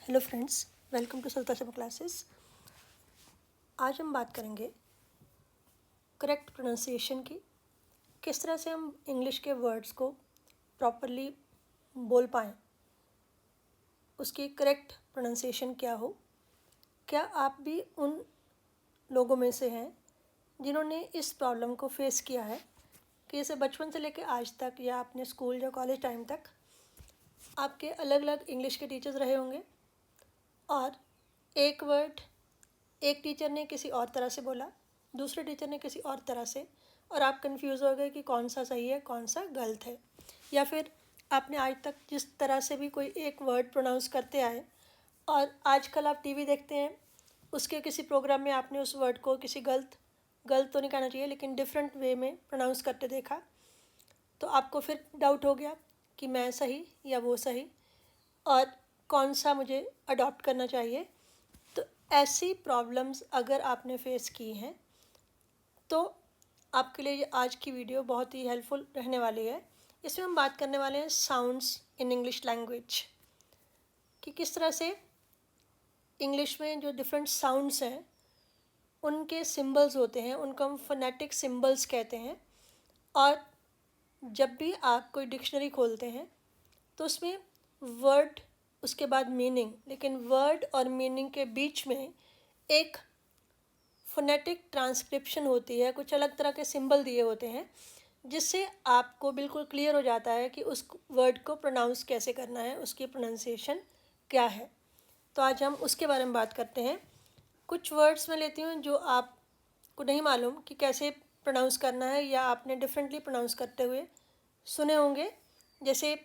Hello friends, welcome to Savita Sharma classes. आज हम बात करेंगे करेक्ट प्रोनाउंसिएशन की। किस तरह से हम इंग्लिश के वर्ड्स को प्रॉपरली बोल पाएँ, उसकी करेक्ट प्रोनाउंसिएशन क्या हो। क्या आप भी उन लोगों में से हैं जिन्होंने इस प्रॉब्लम को फेस किया है कि जैसे बचपन से लेकर आज तक या अपने स्कूल या कॉलेज टाइम तक आपके अलग अलग इंग्लिश के टीचर्स रहे होंगे और एक वर्ड एक टीचर ने किसी और तरह से बोला, दूसरे टीचर ने किसी और तरह से, और आप कंफ्यूज हो गए कि कौन सा सही है कौन सा गलत है। या फिर आपने आज तक जिस तरह से भी कोई एक वर्ड प्रोनाउंस करते आए और आजकल आप टीवी देखते हैं, उसके किसी प्रोग्राम में आपने उस वर्ड को किसी गलत तो नहीं कहना चाहिए लेकिन डिफरेंट वे में प्रोनाउंस करते देखा, तो आपको फिर डाउट हो गया कि मैं सही या वो सही और कौन सा मुझे अडॉप्ट करना चाहिए। तो ऐसी प्रॉब्लम्स अगर आपने फेस की हैं तो आपके लिए आज की वीडियो बहुत ही हेल्पफुल रहने वाली है। इसमें हम बात करने वाले हैं साउंड्स इन इंग्लिश लैंग्वेज, कि किस तरह से इंग्लिश में जो डिफरेंट साउंड्स हैं उनके सिंबल्स होते हैं, उनको हम फोनेटिक सिंबल्स कहते हैं। और जब भी आप कोई डिक्शनरी खोलते हैं तो उसमें वर्ड उसके बाद मीनिंग, लेकिन वर्ड और मीनिंग के बीच में एक फोनेटिक ट्रांसक्रिप्शन होती है, कुछ अलग तरह के सिंबल दिए होते हैं जिससे आपको बिल्कुल क्लियर हो जाता है कि उस वर्ड को प्रोनाउंस कैसे करना है, उसकी प्रोनाउंसिएशन क्या है। तो आज हम उसके बारे में बात करते हैं। कुछ वर्ड्स मैं लेती हूँ जो आपको नहीं मालूम कि कैसे प्रोनाउंस करना है या आपने डिफरेंटली प्रोनाउंस करते हुए सुने होंगे। जैसे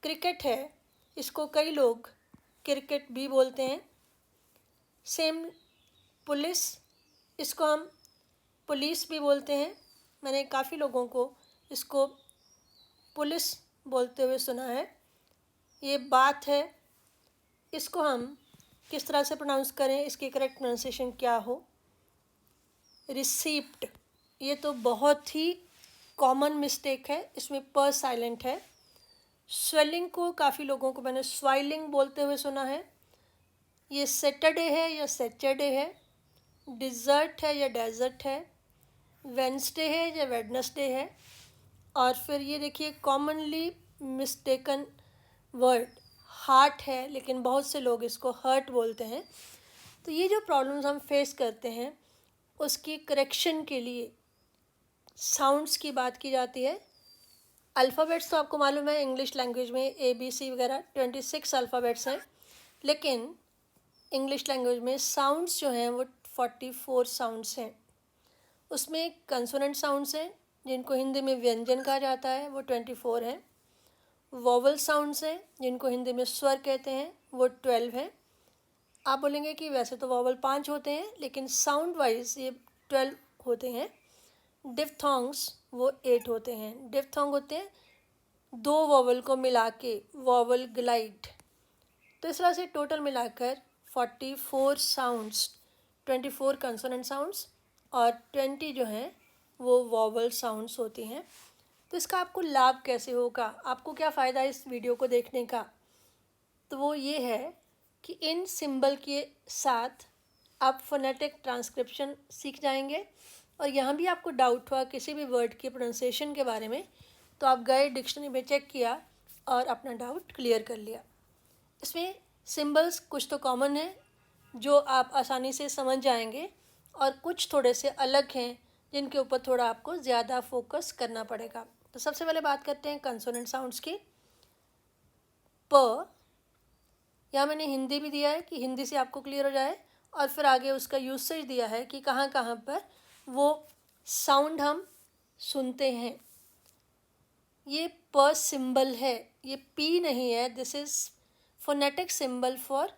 क्रिकेट है, इसको कई लोग क्रिकेट भी बोलते हैं। सेम पुलिस, इसको हम पुलिस भी बोलते हैं। मैंने काफ़ी लोगों को इसको पुलिस बोलते हुए सुना है। ये बात है, इसको हम किस तरह से प्रोनाउंस करें, इसकी करेक्ट प्रोनाउंसिएशन क्या हो। रिसीप्ट, ये तो बहुत ही कॉमन मिस्टेक है, इसमें प साइलेंट है। स्वेलिंग को काफ़ी लोगों को मैंने स्वाइलिंग बोलते हुए सुना है। ये सैटरडे है या सैटरडे है, डिज़र्ट है या डेजर्ट है, वेंसडे है या वेडनेसडे है। और फिर ये देखिए कॉमनली मिस्टेकन वर्ड हार्ट है, लेकिन बहुत से लोग इसको हर्ट बोलते हैं। तो ये जो प्रॉब्लम्स हम फेस करते हैं उसकी करेक्शन के लिए साउंड्स की बात की जाती है। अल्फ़ाबेट्स तो आपको मालूम है इंग्लिश लैंग्वेज में ABC वगैरह 26 अल्फ़ाबेट्स हैं, लेकिन इंग्लिश लैंग्वेज में साउंड्स जो हैं वो 44 साउंड्स हैं। उसमें कंसोनेंट साउंड्स हैं जिनको हिंदी में व्यंजन कहा जाता है, वो 24 हैं। वोवल साउंड्स हैं जिनको हिंदी में स्वर कहते हैं, वो 12 हैं। आप बोलेंगे कि वैसे तो वोवल 5 होते हैं लेकिन साउंड वाइज ये 12 होते हैं। डिफ्थोंग्स वो 8 होते हैं। डिफ्थोंग होते हैं दो वोवल को मिला के, वोवल ग्लाइड। तो इस तरह से टोटल मिलाकर 44 साउंड्स, 24 कंसोनेंट साउंड्स और 20 जो हैं वो वोवल साउंड्स होती हैं। तो इसका आपको लाभ कैसे होगा, आपको क्या फ़ायदा इस वीडियो को देखने का, तो वो ये है कि इन सिंबल के साथ आप फोनेटिक ट्रांसक्रिप्शन सीख जाएंगे। और यहाँ भी आपको डाउट हुआ किसी भी वर्ड के प्रोनाउंसिएशन के बारे में, तो आप गए डिक्शनरी में चेक किया और अपना डाउट क्लियर कर लिया। इसमें सिंबल्स कुछ तो कॉमन है जो आप आसानी से समझ जाएंगे और कुछ थोड़े से अलग हैं जिनके ऊपर थोड़ा आपको ज़्यादा फोकस करना पड़ेगा। तो सबसे पहले बात करते हैं कंसोनेंट साउंड्स की। प, यहाँ मैंने हिंदी भी दिया है कि हिंदी से आपको क्लियर हो जाए, और फिर आगे उसका यूसेज दिया है कि कहाँ कहाँ पर वो साउंड हम सुनते हैं। ये प सिंबल है, ये पी नहीं है। This is phonetic symbol for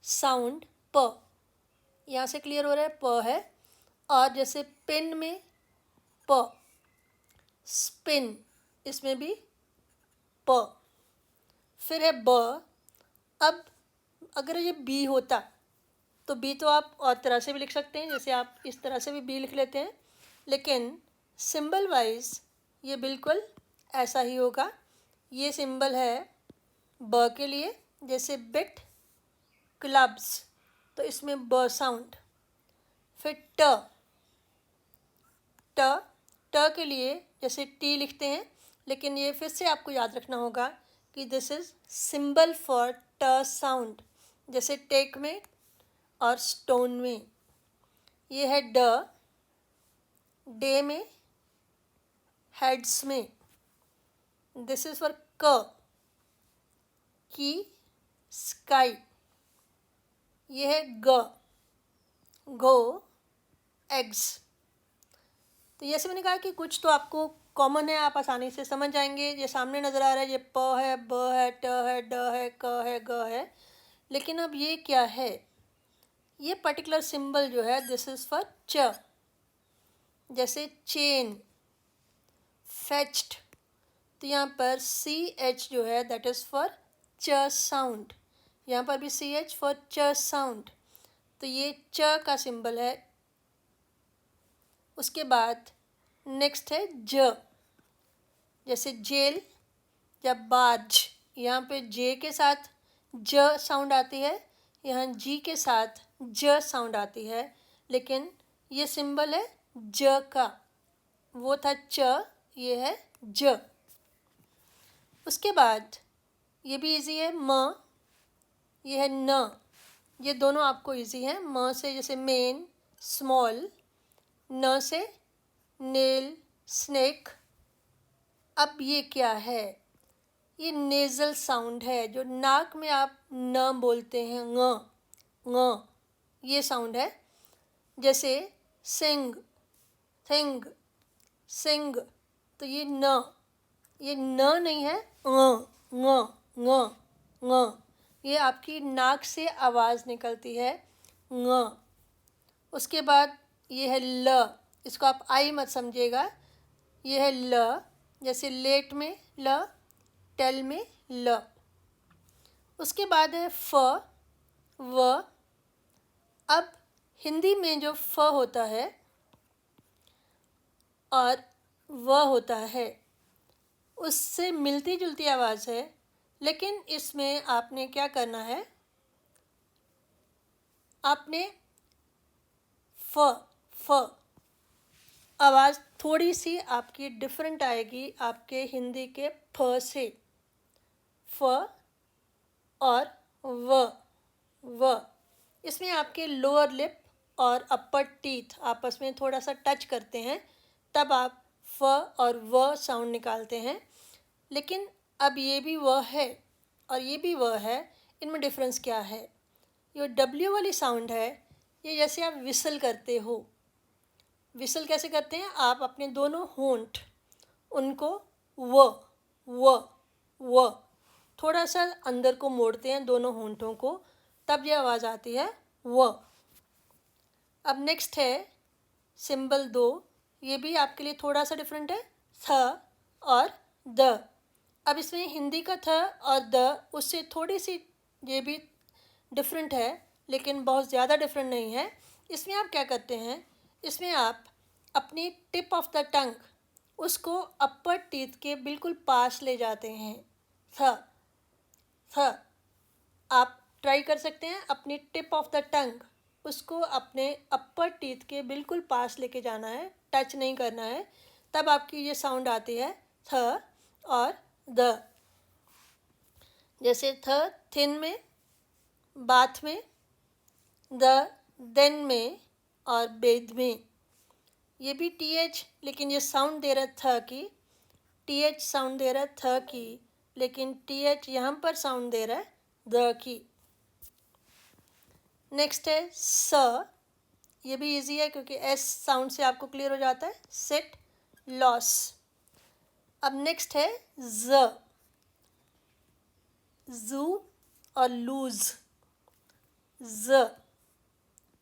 sound प। यहाँ से क्लियर हो रहा है प है। और जैसे पिन में प, स्पिन इसमें भी प। फिर है ब। अब अगर ये बी होता तो बी तो आप और तरह से भी लिख सकते हैं, जैसे आप इस तरह से भी बी लिख लेते हैं, लेकिन सिंबल वाइज ये बिल्कुल ऐसा ही होगा। ये सिंबल है ब के लिए, जैसे बिट क्लब्स, तो इसमें ब साउंड। फिर ट, ट, ट के लिए जैसे टी लिखते हैं, लेकिन ये फिर से आपको याद रखना होगा कि दिस इज सिंबल फॉर ट साउंड, जैसे टेक में और स्टोन में। ये है ड, डे में, हेड्स में। दिस इज फॉर क, की, स्काई। ये है ग, गो, एग्स। तो जैसे मैंने कहा कि कुछ तो आपको कॉमन है, आप आसानी से समझ जाएंगे। ये सामने नज़र आ रहा है, ये प है, ब है, ट है, ड है, क है, ग है। लेकिन अब ये क्या है? ये पर्टिकुलर सिंबल जो है दिस इज़ फॉर च, जैसे चेन, फेच्ड। तो यहाँ पर सी एच जो है दैट इज़ फॉर च साउंड। यहाँ पर भी सी एच फॉर च साउंड। तो ये च का सिंबल है। उसके बाद नेक्स्ट है ज, जैसे जेल या बाज। यहाँ पे जे के साथ ज साउंड आती है, यहाँ जी के साथ ज साउंड आती है, लेकिन ये सिंबल है ज का। वो था च, ये है ज। उसके बाद ये भी इजी है म, ये है न। ये दोनों आपको इजी हैं। म से जैसे मेन, स्मॉल, न से नेल, स्नेक। अब ये क्या है? ये नेज़ल साउंड है, जो नाक में आप न बोलते हैं, ङ, ये साउंड है। जैसे सिंग, थिंग, सिंग। तो ये न नहीं है, ङ। ये आपकी नाक से आवाज़ निकलती है, ङ। उसके बाद ये है ल, इसको आप आई मत समझिएगा। ये है ल, जैसे लेट में ल, टेल में ल। उसके बाद है फ, व। अब हिंदी में जो फ होता है और व होता है, उससे मिलती जुलती आवाज़ है, लेकिन इसमें आपने क्या करना है? आपने फ आवाज़ थोड़ी सी आपकी डिफरेंट आएगी आपके हिंदी के फ से। फ और व इसमें आपके लोअर लिप और अपर टीथ आपस में थोड़ा सा टच करते हैं, तब आप फ और व साउंड निकालते हैं। लेकिन अब ये भी व है और ये भी व है, इनमें डिफरेंस क्या है? ये डब्ल्यू वाली साउंड है, ये जैसे आप विसल करते हो। विसल कैसे करते हैं? आप अपने दोनों होंठ, उनको व थोड़ा सा अंदर को मोड़ते हैं, दोनों होंठों को, तब ये आवाज़ आती है व। अब नेक्स्ट है सिंबल 2। ये भी आपके लिए थोड़ा सा डिफरेंट है, थ और द। अब इसमें हिंदी का थ और द उससे थोड़ी सी ये भी डिफरेंट है, लेकिन बहुत ज़्यादा डिफरेंट नहीं है। इसमें आप क्या करते हैं? इसमें आप अपनी टिप ऑफ द टंग उसको अपर टीथ के बिल्कुल पास ले जाते हैं। थ आप ट्राई कर सकते हैं, अपनी टिप ऑफ द टंग उसको अपने अपर टीथ के बिल्कुल पास लेके जाना है, टच नहीं करना है, तब आपकी ये साउंड आती है थ और द। जैसे थ थिन में, बाथ में, द देन में और बेद में। ये भी टी एच, लेकिन ये साउंड दे रहा था कि टी एच साउंड दे रहा था कि, लेकिन टी एच यहाँ पर साउंड दे रहा है द की। नेक्स्ट है स। ये भी इजी है क्योंकि एस साउंड से आपको क्लियर हो जाता है, सिट, लॉस। अब नेक्स्ट है ज, जू और लूज,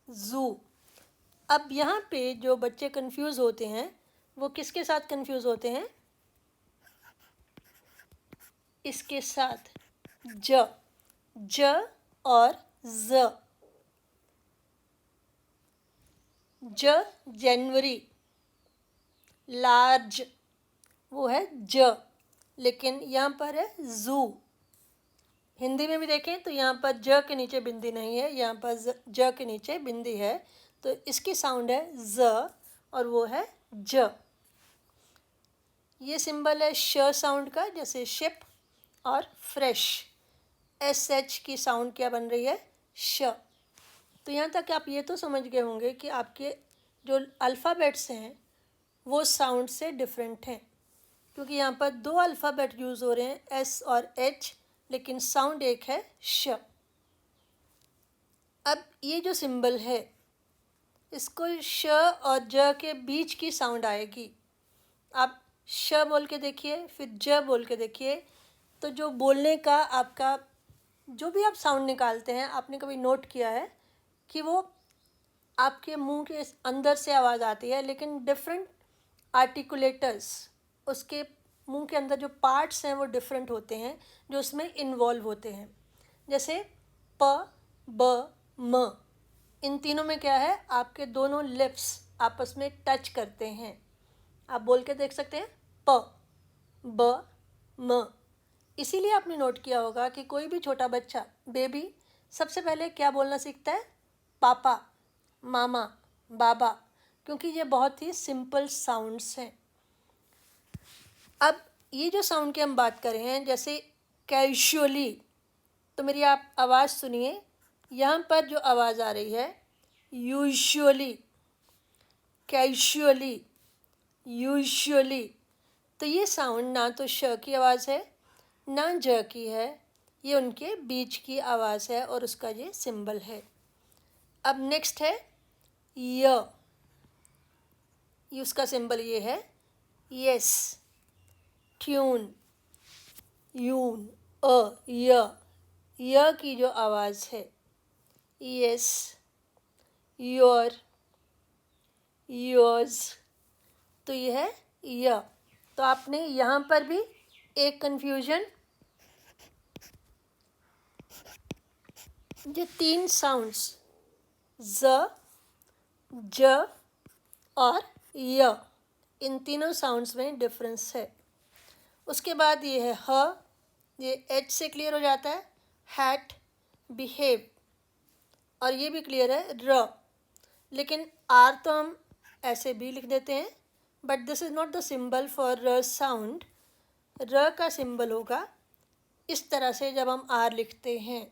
जू। अब यहाँ पे जो बच्चे कंफ्यूज होते हैं वो किसके साथ कंफ्यूज होते हैं? इसके साथ, ज और ज। जनवरी, लार्ज, वो है ज, लेकिन यहाँ पर है जू। हिंदी में भी देखें तो यहाँ पर ज के नीचे बिंदी नहीं है, यहाँ पर ज के नीचे बिंदी है, तो इसकी साउंड है ज और वो है ज। ये सिंबल है श साउंड का, जैसे शिप और फ्रेश। एस एच की साउंड क्या बन रही है, श। तो यहाँ तक आप ये तो समझ गए होंगे कि आपके जो अल्फ़ाबेट्स हैं वो साउंड से डिफरेंट हैं, क्योंकि यहाँ पर दो अल्फ़ाबेट यूज़ हो रहे हैं, एस और एच, लेकिन साउंड एक है श। अब ये जो सिंबल है इसको श और ज के बीच की साउंड आएगी। आप श बोल के देखिए, फिर ज बोल के देखिए, तो जो बोलने का आपका जो भी आप साउंड निकालते हैं, आपने कभी नोट किया है कि वो आपके मुंह के अंदर से आवाज़ आती है, लेकिन डिफरेंट आर्टिकुलेटर्स, उसके मुंह के अंदर जो पार्ट्स हैं वो डिफरेंट होते हैं जो उसमें इन्वॉल्व होते हैं। जैसे प, ब, म, इन तीनों में क्या है, आपके दोनों लिप्स आपस में टच करते हैं। आप बोल के देख सकते हैं प, ब, म। इसीलिए आपने नोट किया होगा कि कोई भी छोटा बच्चा, बेबी, सबसे पहले क्या बोलना सीखता है, पापा, मामा, बाबा, क्योंकि ये बहुत ही सिंपल साउंड्स हैं। अब ये जो साउंड की हम बात कर रहे हैं, जैसे कैजुअली, तो मेरी आप आवाज़ सुनिए, यहाँ पर जो आवाज़ आ रही है यूजुअली, कैजुअली, यूजुअली, तो ये साउंड ना तो श की आवाज़ है ना ज की है, ये उनके बीच की आवाज़ है और उसका ये सिंबल है। अब नेक्स्ट है य, उसका सिंबल ये है यस, ट्यून, यून, य की जो आवाज़ है, यस, योर, योर्स, तो ये है य। तो आपने यहाँ पर भी एक कन्फ्यूजन, ये तीन साउंड्स ज, ज और य, इन तीनों साउंड्स में डिफरेंस है। उसके बाद ये है ह, ये एच से क्लियर हो जाता है, हैट, बिहेव, और ये भी क्लियर है र, लेकिन आर तो हम ऐसे भी लिख देते हैं, but this is not the symbol for र साउंड। र का सिंबल होगा इस तरह से जब हम आर लिखते हैं।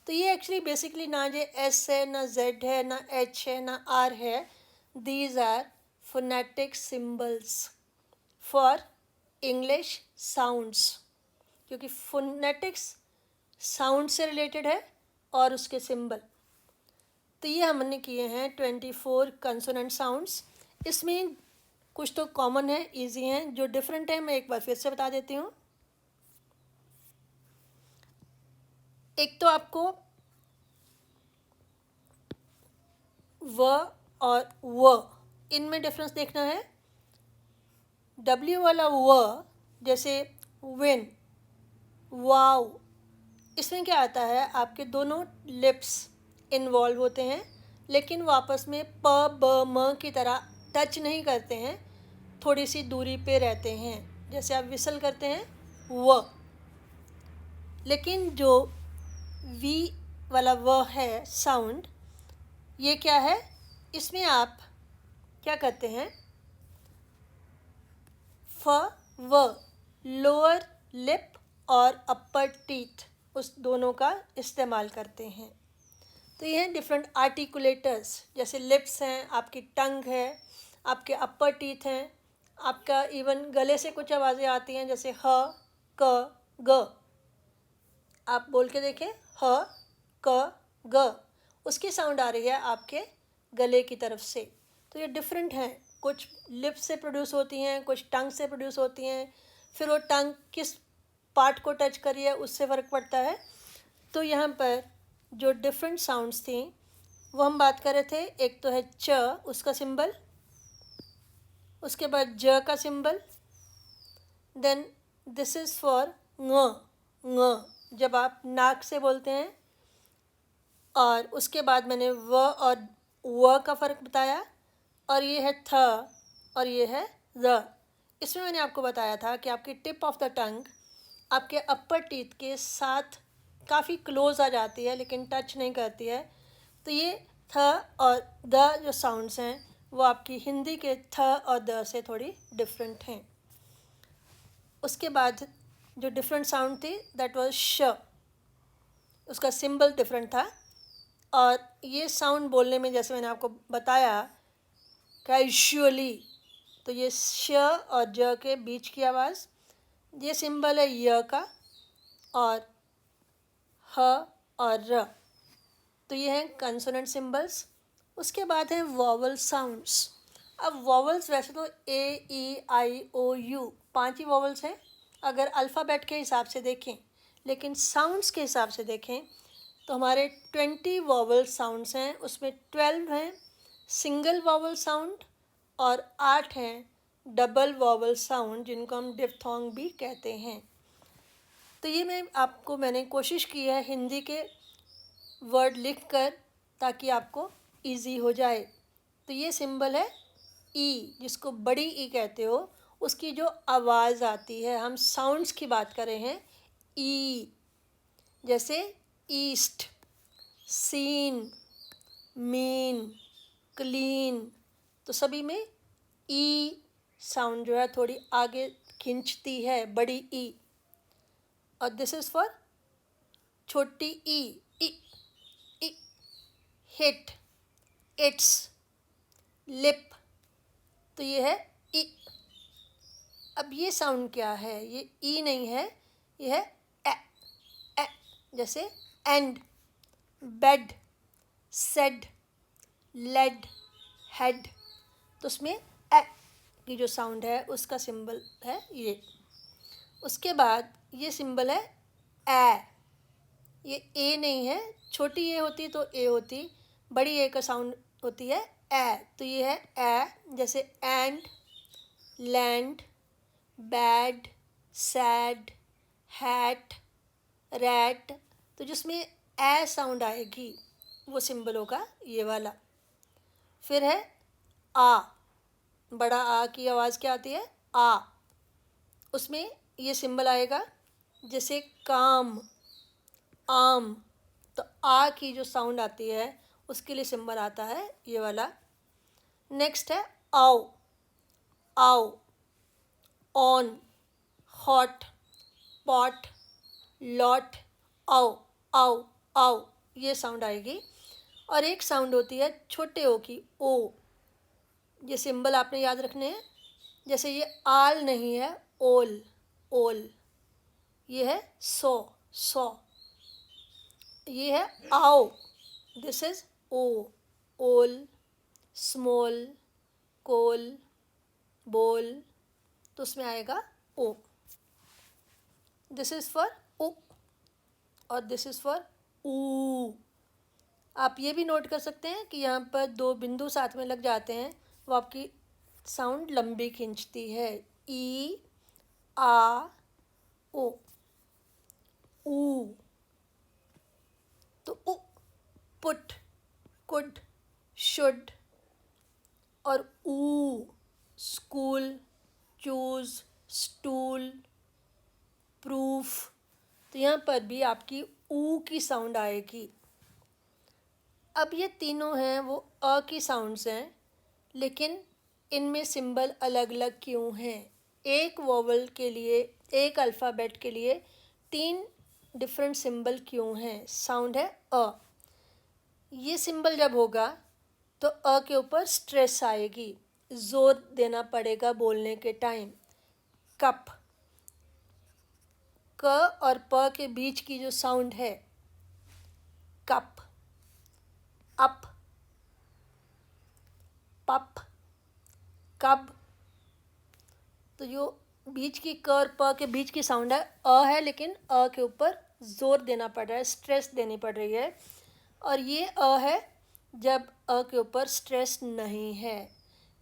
तो ये एक्चुअली बेसिकली ना ये एस है, ना जेड है, ना एच है, ना आर है। These are phonetic symbols for English sounds, क्योंकि फोनेटिक्स साउंड से रिलेटेड है और उसके सिंबल। तो ये हमने किए हैं 24 कंसोनेंट साउंड्स। इसमें कुछ तो कॉमन है, इजी हैं, जो डिफरेंट है मैं एक बार फिर से बता देती हूँ। एक तो आपको व और व, इनमें डिफरेंस देखना है। W वाला व, जैसे विन, वाव, इसमें क्या आता है, आपके दोनों लिप्स इन्वॉल्व होते हैं, लेकिन वो आपस में प, ब, म की तरह टच नहीं करते हैं, थोड़ी सी दूरी पे रहते हैं, जैसे आप विसल करते हैं व। लेकिन जो वी वाला व है साउंड, ये क्या है, इसमें आप क्या करते हैं, फ, व, लोअर लिप और अपर टीथ, उस दोनों का इस्तेमाल करते हैं। तो ये हैं डिफरेंट आर्टिकुलेटर्स, जैसे लिप्स हैं, आपकी टंग है, आपके अपर टीथ हैं, आपका इवन गले से कुछ आवाज़ें आती हैं, जैसे ह, क, ग। आप बोल के देखें ह, क, ग, उसकी साउंड आ रही है आपके गले की तरफ से। तो ये डिफरेंट हैं, कुछ लिप्स से प्रोड्यूस होती हैं, कुछ टंग से प्रोड्यूस होती हैं, फिर वो टंग किस पार्ट को टच करी है उससे फ़र्क पड़ता है। तो यहाँ पर जो डिफरेंट साउंड्स थी वो हम बात कर रहे थे। एक तो है च, उसका सिंबल, उसके बाद ज का symbol, then this is for ng, जब आप नाक से बोलते हैं, और उसके बाद मैंने व और व का फ़र्क बताया, और ये है थ और ये है ज। इसमें मैंने आपको बताया था कि आपकी टिप ऑफ द टंग आपके अपर टीथ के साथ काफ़ी क्लोज आ जाती है लेकिन टच नहीं करती है। तो ये थ और द जो साउंड्स हैं वो आपकी हिंदी के थ और द से थोड़ी डिफरेंट हैं। उसके बाद जो डिफरेंट साउंड थी दैट वाज श, उसका सिंबल डिफरेंट था। और ये साउंड बोलने में जैसे मैंने आपको बताया कैजुअली, तो ये श और ज के बीच की आवाज़, ये सिंबल है य का, और ह और र, तो ये हैं कंसोनेंट सिंबल्स। उसके बाद हैं वॉवल साउंड्स। अब वॉवल्स वैसे तो ए ई आई ओ यू 5 ही वॉवल्स हैं अगर अल्फ़ाबेट के हिसाब से देखें, लेकिन साउंड्स के हिसाब से देखें तो हमारे 20 वॉवल साउंड्स हैं, उसमें 12 हैं सिंगल वॉवल साउंड और 8 हैं डबल वॉवल साउंड, जिनको हम डिप्थोंग भी कहते हैं। तो ये मैंने कोशिश की है हिंदी के वर्ड लिखकर ताकि आपको इजी हो जाए। तो ये सिंबल है ई, जिसको बड़ी ई कहते हो, उसकी जो आवाज़ आती है, हम साउंड्स की बात कर रहे हैं, ई, जैसे ईस्ट, सीन, मीन, क्लीन, तो सभी में ई साउंड जो है थोड़ी आगे खिंचती है, बड़ी ई। और दिस इज़ फॉर छोटी ई, ई, ई, हिट, इट्स, लिप, तो ये है ई। अब ये साउंड क्या है, ये ई नहीं है, ये है ए, ए, जैसे end, bed, said, led, head, तो उसमें ए की जो साउंड है उसका सिंबल है ये। उसके बाद ये सिंबल है ए, ये ए नहीं है, छोटी ए होती तो ए होती, बड़ी ए का साउंड होती है ए, तो ये है ए, जैसे and, land, bad, sad, hat, rat, तो जिसमें ए साउंड आएगी वो सिंबल होगा ये वाला। फिर है आ, बड़ा आ की आवाज़ क्या आती है, आ, उसमें ये सिंबल आएगा जैसे काम, आम, तो आ की जो साउंड आती है उसके लिए सिंबल आता है ये वाला। नेक्स्ट है आओ, आओ, ऑन, हॉट, पॉट, लॉट, आओ, आओ, आओ, ये साउंड आएगी। और एक साउंड होती है छोटे ओ की, ओ, ये सिंबल आपने याद रखने हैं, जैसे ये आल नहीं है, ओल, ओल, ये है सो, सो, ये है आओ, दिस इज ओ, ओल, स्मॉल, कोल, बोल, तो उसमें आएगा ओ। दिस इज़ फॉर ओ और दिस इज़ फॉर ऊ। आप ये भी नोट कर सकते हैं कि यहाँ पर 2 बिंदु साथ में लग जाते हैं, वो आपकी साउंड लंबी खींचती है, ई, आ, ओ, ऊ। तो उ, पुट, कुड, शुड, और ऊ, स्कूल, चूज, स्टूल, प्रूफ, तो यहाँ पर भी आपकी ऊ की साउंड आएगी। अब ये तीनों हैं वो अ की साउंड्स हैं, लेकिन इनमें सिंबल अलग अलग क्यों हैं? एक वोवल के लिए, एक अल्फ़ाबेट के लिए 3 डिफरेंट सिंबल क्यों हैं? साउंड है अ, ये सिंबल जब होगा तो अ के ऊपर स्ट्रेस आएगी, ज़ोर देना पड़ेगा बोलने के टाइम। कप, क और प के बीच की जो साउंड है, कप, अप, पप, कब, तो जो बीच की क और प के बीच की साउंड है अ है, लेकिन अ के ऊपर ज़ोर देना पड़ रहा है, स्ट्रेस देनी पड़ रही है। और ये अ है जब अ के ऊपर स्ट्रेस नहीं है।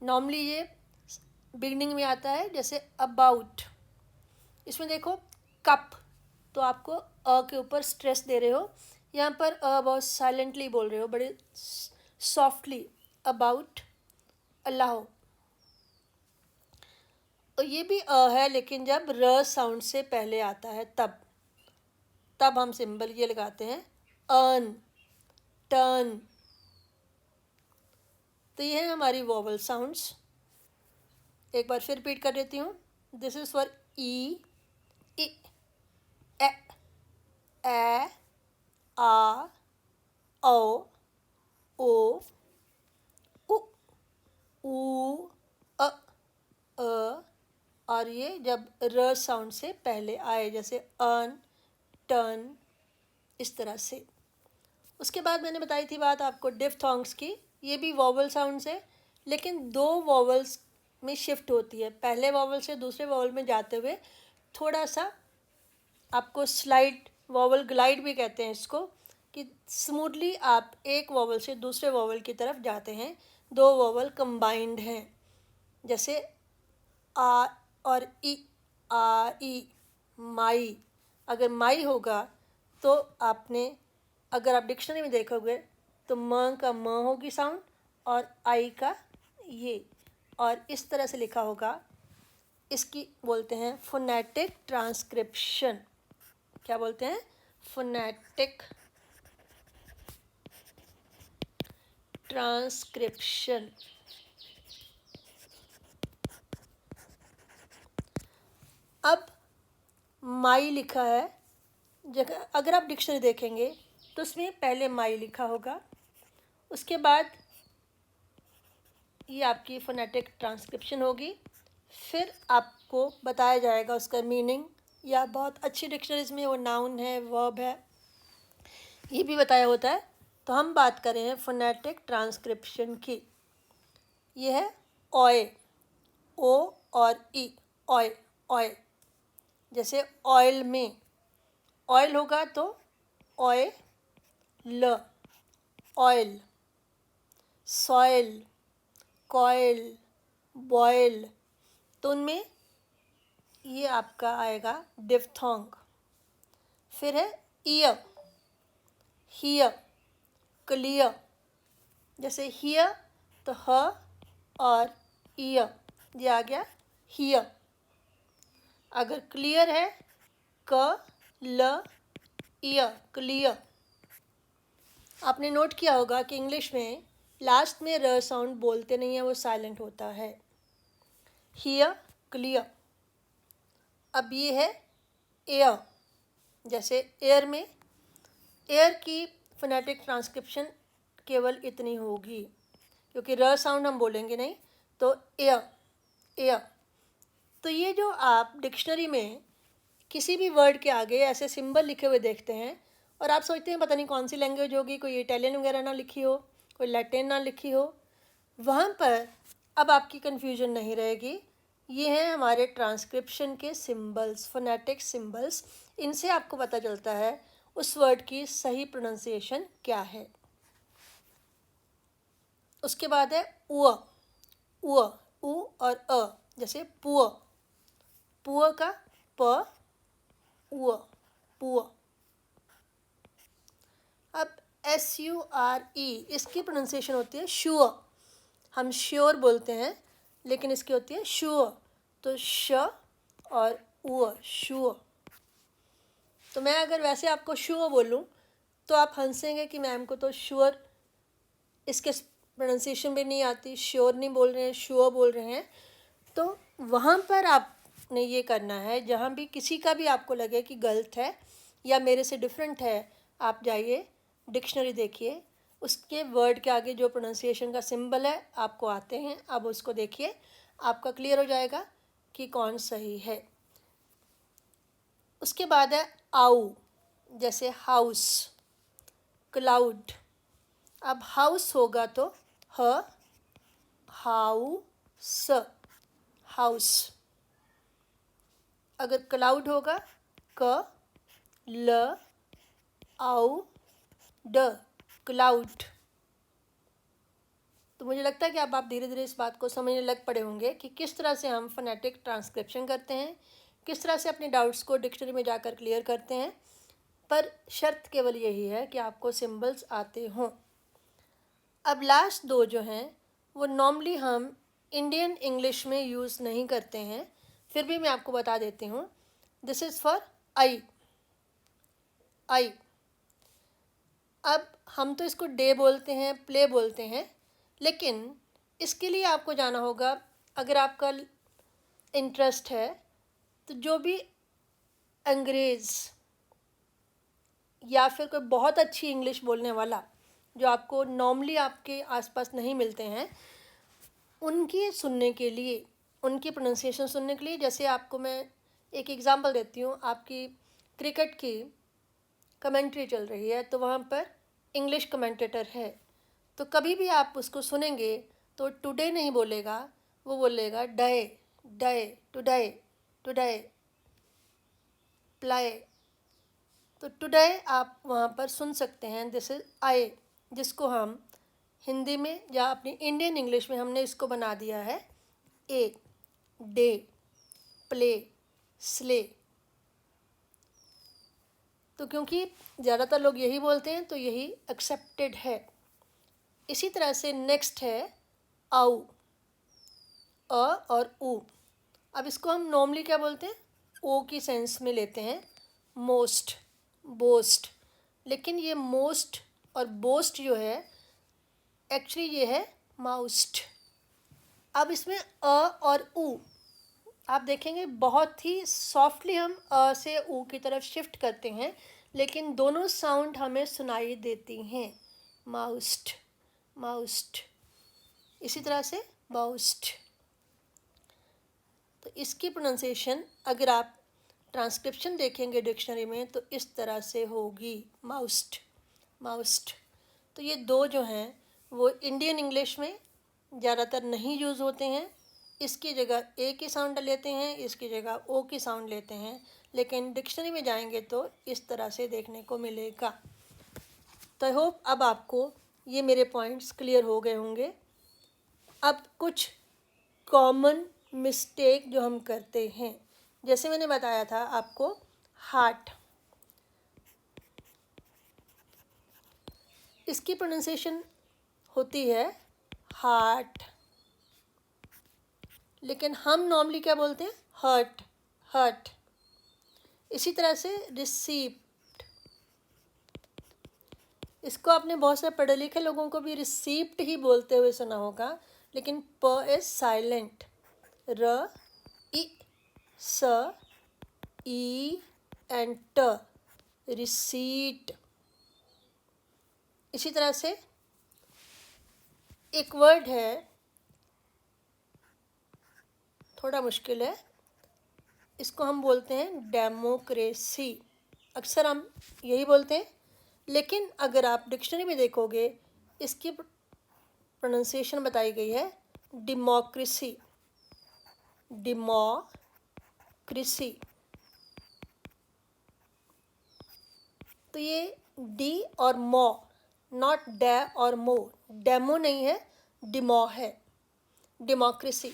नॉर्मली ये बिगनिंग में आता है, जैसे अबाउट, इसमें देखो कप, तो आपको अ के ऊपर स्ट्रेस दे रहे हो, यहाँ पर अ बहुत साइलेंटली बोल रहे हो, बड़े सॉफ्टली, अबाउट, अल्लाह। और ये भी अ है, लेकिन जब र साउंड से पहले आता है तब तब हम सिंबल ये लगाते हैं अर्न, टर्न। तो ये है हमारी वोवल साउंड्स। एक बार फिर रिपीट कर देती हूँ। दिस इज़ फॉर ई, ए, ए, आ, ओ, उ, ऊ, अ, और ये जब र साउंड से पहले आए, जैसे अर्न, टर्न, इस तरह से। उसके बाद मैंने बताई थी बात आपको डिफ्थोंग्स की। ये भी वोवल साउंड्स है, लेकिन दो वोवल्स में शिफ्ट होती है। पहले वोवल से दूसरे वोवल में जाते हुए थोड़ा सा आपको स्लाइड, वोवल ग्लाइड भी कहते हैं इसको, कि स्मूथली आप एक वोवल से दूसरे वोवल की तरफ जाते हैं। दो वोवल कंबाइंड हैं, जैसे आ और ई, आ, ई, माई। अगर माई होगा तो आपने, अगर आप डिक्शनरी में देखोगे तो म का म होगी साउंड और आई का ये, और इस तरह से लिखा होगा। इसकी बोलते हैं फोनेटिक ट्रांसक्रिप्शन। क्या बोलते हैं? Phonetic transcription. अब माई लिखा है, जगह अगर आप डिक्शनरी देखेंगे तो उसमें पहले माई लिखा होगा, उसके बाद ये आपकी फोनेटिक ट्रांसक्रिप्शन होगी, फिर आपको बताया जाएगा उसका मीनिंग, या बहुत अच्छी डिक्शनरीज में वो नाउन है, वर्ब है, ये भी बताया होता है। तो हम बात कर रहे हैं फोनेटिक ट्रांसक्रिप्शन की। ये है ऑय, ओ और ई, ऑय, ऑय। जैसे ऑयल में ऑयल होगा तो ऑय ल, ऑयल। सॉयल, कॉयल, बॉयल, तो उनमें ये आपका आएगा डिफ्थोंग। फिर है ईयर, हियर, क्लियर। जैसे हियर तो ह और ईयर, ये आ गया हियर। अगर क्लियर है क, ल, ईयर, क्लियर। आपने नोट किया होगा कि इंग्लिश में लास्ट में र साउंड बोलते नहीं है, वो साइलेंट होता है। Here, clear. अब ये है एयर। जैसे एयर में, एयर की फोनेटिक ट्रांसक्रिप्शन केवल इतनी होगी, क्योंकि र साउंड हम बोलेंगे नहीं, तो एयर, एयर। तो ये जो आप डिक्शनरी में किसी भी वर्ड के आगे ऐसे सिंबल लिखे हुए देखते हैं और आप सोचते हैं पता नहीं कौन सी लैंग्वेज होगी, कोई इटालियन वगैरह ना लिखी हो, कोई लैटिन ना लिखी हो, वहाँ पर अब आपकी कन्फ्यूजन नहीं रहेगी। ये हैं हमारे ट्रांसक्रिप्शन के सिंबल्स, फोनेटिक सिंबल्स। इनसे आपको पता चलता है उस वर्ड की सही प्रोनाउंसिएशन क्या है। उसके बाद है उ, उ, उ और अ। जैसे पुअ, पुअ का प, उ, पुअ। अब SURE, इसकी प्रोनाउंसिएशन होती है श्योर। हम श्योर बोलते हैं, लेकिन इसकी होती है श्योर। तो श और उ, श्योर। तो मैं अगर वैसे आपको श्योर बोलूं तो आप हंसेंगे कि मैम को तो श्योर इसके प्रोनाउंसिएशन भी नहीं आती, श्योर नहीं बोल रहे हैं, श्योर बोल रहे हैं। तो वहाँ पर आपने ये करना है, जहाँ भी किसी का भी आपको लगे कि गलत है या मेरे से डिफरेंट है, आप जाइए डिक्शनरी देखिए, उसके वर्ड के आगे जो प्रोनाउंसिएशन का सिंबल है आपको आते हैं, अब उसको देखिए, आपका क्लियर हो जाएगा कि कौन सही है। उसके बाद है आउ। जैसे हाउस, क्लाउड। अब हाउस होगा तो ह, हाउस, हाउस। अगर क्लाउड होगा क, ल, आउ, ड, क्लाउड। तो मुझे लगता है कि अब आप धीरे धीरे इस बात को समझने लग पड़े होंगे कि किस तरह से हम फोनेटिक ट्रांसक्रिप्शन करते हैं, किस तरह से अपने डाउट्स को डिक्शनरी में जाकर क्लियर करते हैं। पर शर्त केवल यही है कि आपको सिंबल्स आते हों। अब लास्ट दो जो हैं वो नॉर्मली हम इंडियन इंग्लिश में यूज़ नहीं करते हैं, फिर भी मैं आपको बता देती हूँ। This is for I. I. अब हम तो इसको डे बोलते हैं, प्ले बोलते हैं, लेकिन इसके लिए आपको जाना होगा, अगर आपका इंटरेस्ट है तो जो भी अंग्रेज़ या फिर कोई बहुत अच्छी इंग्लिश बोलने वाला जो आपको नॉर्मली आपके आसपास नहीं मिलते हैं, उनकी सुनने के लिए, उनकी प्रोनाउंसिएशन सुनने के लिए, जैसे आपको मैं एक एग्ज़ाम्पल देती हूँ। आपकी क्रिकेट की कमेंट्री चल रही है तो वहाँ पर इंग्लिश कमेंटेटर है, तो कभी भी आप उसको सुनेंगे तो टुडे नहीं बोलेगा, वो बोलेगा day, day, today, today, play. तो टुडे आप वहाँ पर सुन सकते हैं, दिस इज़ आई, जिसको हम हिंदी में या अपनी इंडियन इंग्लिश में हमने इसको बना दिया है ए, डे, प्ले, स्ले। तो क्योंकि ज़्यादातर लोग यही बोलते हैं तो यही एक्सेप्टेड है। इसी तरह से नेक्स्ट है आउ, अ और ऊ। अब इसको हम नॉर्मली क्या बोलते हैं, ओ की सेंस में लेते हैं, मोस्ट, बोस्ट। लेकिन ये मोस्ट और बोस्ट जो है एक्चुअली ये है माउस्ट। अब इसमें अ और ऊ आप देखेंगे बहुत ही सॉफ्टली हम अ से ऊ की तरफ शिफ्ट करते हैं, लेकिन दोनों साउंड हमें सुनाई देती हैं, माउस्ट, माउस्ट, इसी तरह से माउस्ट। तो इसकी प्रोनाउंसिएशन अगर आप ट्रांसक्रिप्शन देखेंगे डिक्शनरी में तो इस तरह से होगी, माउस्ट, माउस्ट। तो ये दो जो हैं वो इंडियन इंग्लिश में ज़्यादातर नहीं यूज़ होते हैं, इसकी जगह ए की साउंड लेते हैं, इसकी जगह ओ की साउंड लेते हैं, लेकिन डिक्शनरी में जाएंगे तो इस तरह से देखने को मिलेगा। तो आई होप अब आपको ये मेरे पॉइंट्स क्लियर हो गए होंगे। अब कुछ कॉमन मिस्टेक जो हम करते हैं, जैसे मैंने बताया था आपको, हार्ट, इसकी प्रोनाउंसिएशन होती है हार्ट, लेकिन हम नॉर्मली क्या बोलते हैं, हर्ट, हर्ट। इसी तरह से रिसीप्ट, इसको आपने बहुत सारे पढ़े लिखे लोगों को भी रिसीप्ट ही बोलते हुए सुना होगा, लेकिन प इज साइलेंट, र, ई, स, ई एंड ट, रिसीट। इसी तरह से एक वर्ड है, थोड़ा मुश्किल है, इसको हम बोलते हैं डेमोक्रेसी। अक्सर हम यही बोलते हैं, लेकिन अगर आप डिक्शनरी में देखोगे इसकी प्रोनाउंसिएशन बताई गई है डेमोक्रेसी, डेमोक्रेसी। तो ये डी और मो, नॉट डे और मो, डेमो नहीं है, डिमो है, डेमोक्रेसी।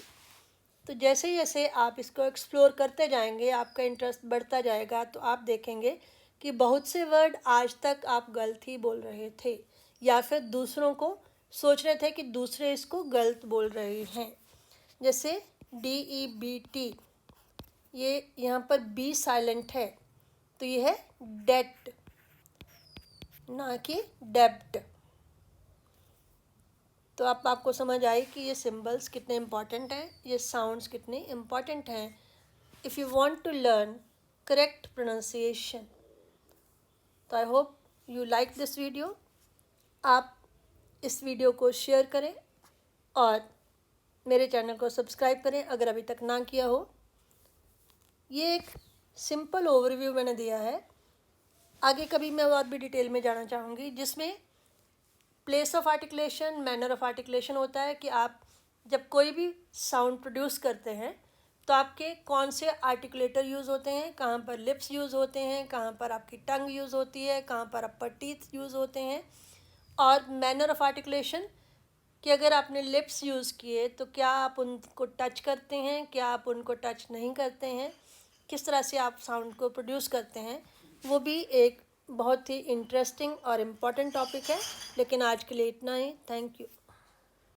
तो जैसे जैसे आप इसको एक्सप्लोर करते जाएंगे, आपका इंटरेस्ट बढ़ता जाएगा, तो आप देखेंगे कि बहुत से वर्ड आज तक आप गलत ही बोल रहे थे, या फिर दूसरों को सोच रहे थे कि दूसरे इसको गलत बोल रहे हैं। जैसे DEBT, ये यहाँ पर बी साइलेंट है, तो ये है डेट, ना कि डेब्ट। तो आपको समझ आई कि ये सिंबल्स कितने इम्पॉर्टेंट हैं, ये साउंड्स कितने इम्पॉर्टेंट हैं if you want to learn correct pronunciation. तो I hope you like this video. आप इस वीडियो को शेयर करें और मेरे चैनल को सब्सक्राइब करें अगर अभी तक ना किया हो। ये एक सिंपल ओवरव्यू मैंने दिया है, आगे कभी मैं और भी डिटेल में जाना चाहूँगी, जिसमें place of articulation, manner of articulation होता है कि आप जब कोई भी साउंड प्रोड्यूस करते हैं तो आपके कौन से आर्टिकुलेटर यूज़ होते हैं, कहाँ पर लिप्स यूज़ होते हैं, कहाँ पर आपकी टंग यूज़ होती है, कहाँ पर अपर टीथ यूज़ होते हैं। और मैनर ऑफ आर्टिकुलेशन कि अगर आपने लिप्स यूज़ किए तो क्या आप उनको टच करते हैं, क्या आप उनको टच नहीं करते हैं, किस तरह से आप साउंड को प्रोड्यूस करते हैं, वो भी एक बहुत ही इंटरेस्टिंग और इम्पॉर्टेंट टॉपिक है। लेकिन आज के लिए इतना ही, थैंक यू।